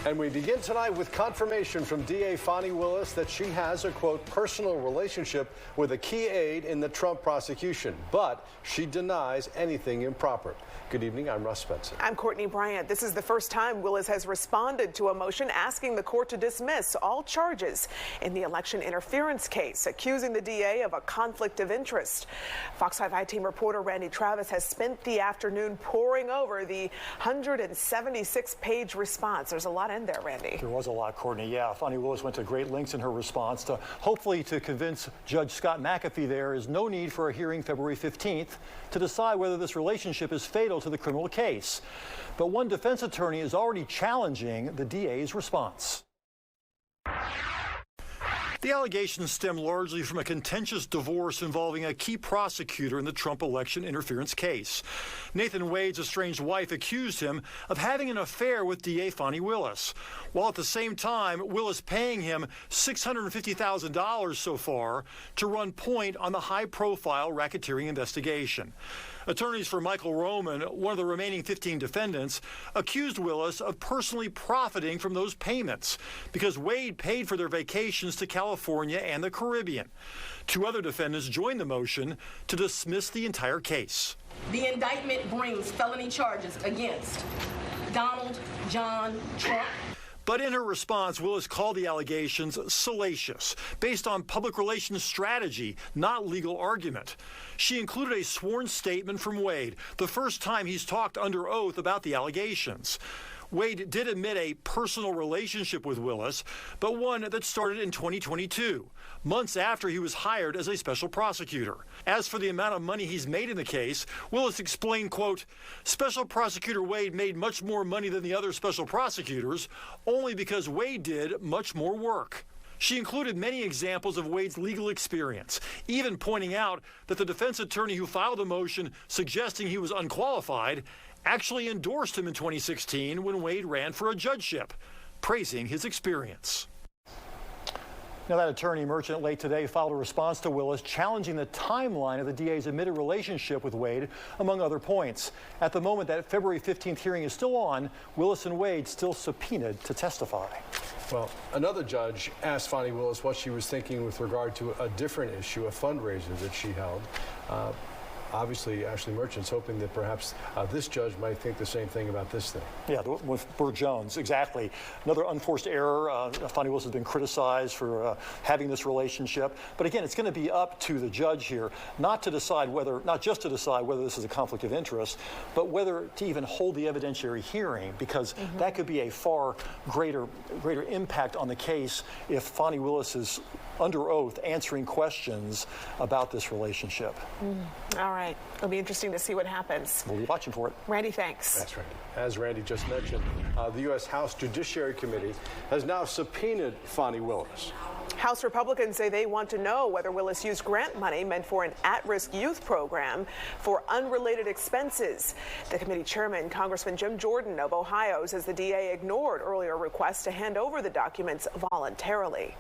And we begin tonight with confirmation from DA Fani Willis that she has a, quote, personal relationship with a key aide in the Trump prosecution, but she denies anything improper. Good evening, I'm Russ Spencer. I'm Courtney Bryant. This is the first time Willis has responded to a motion asking the court to dismiss all charges in the election interference case, accusing the DA of a conflict of interest. Fox 5 I-Team reporter Randy Travis has spent the afternoon poring over the 176-page response. There's a lot in there, Randy. There was a lot, Courtney. Yeah, Fani Willis went to great lengths in her response to hopefully to convince Judge Scott McAfee there is no need for a hearing February 15th to decide whether this relationship is fatal to the criminal case. But one defense attorney is already challenging the DA's response. The allegations stem largely from a contentious divorce involving a key prosecutor in the Trump election interference case. Nathan Wade's estranged wife accused him of having an affair with DA Fani Willis, while at the same time Willis paying him $650,000 so far to run point on the high-profile racketeering investigation. Attorneys for Michael Roman, one of the remaining 15 defendants, accused Willis of personally profiting from those payments because Wade paid for their vacations to California and the Caribbean. Two other defendants joined the motion to dismiss the entire case. The indictment brings felony charges against Donald John Trump. But in her response, Willis called the allegations salacious, based on public relations strategy, not legal argument. She included a sworn statement from Wade, the first time he's talked under oath about the allegations. Wade did admit a personal relationship with Willis, but one that started in 2022, months after he was hired as a special prosecutor. As for the amount of money he's made in the case, Willis explained, quote, Special Prosecutor Wade made much more money than the other special prosecutors, only because Wade did much more work. She included many examples of Wade's legal experience, even pointing out that the defense attorney who filed the motion suggesting he was unqualified actually endorsed him in 2016 when Wade ran for a judgeship, praising his experience. Now, that attorney, Merchant, late today filed a response to Willis challenging the timeline of the DA's admitted relationship with Wade, among other points. At the moment that February 15th hearing is still on, Willis and Wade still subpoenaed to testify. Well, another judge asked Fani Willis what she was thinking with regard to a different issue, a fundraiser that she held. Obviously, Ashley Merchant's hoping that perhaps this judge might think the same thing about this thing. Yeah, with Burr Jones, exactly. Another unforced error. Fani Willis has been criticized for having this relationship. But again, it's going to be up to the judge here, not just to decide whether this is a conflict of interest, but whether to even hold the evidentiary hearing, because that could be a far greater impact on the case if Fani Willis is under oath answering questions about this relationship. All right. It'll be interesting to see what happens. We'll be watching for it. Randy, thanks. That's right. As Randy just mentioned, the U.S. House Judiciary Committee has now subpoenaed Fani Willis. House Republicans say they want to know whether Willis used grant money meant for an at-risk youth program for unrelated expenses. The committee chairman, Congressman Jim Jordan of Ohio, says the DA ignored earlier requests to hand over the documents voluntarily.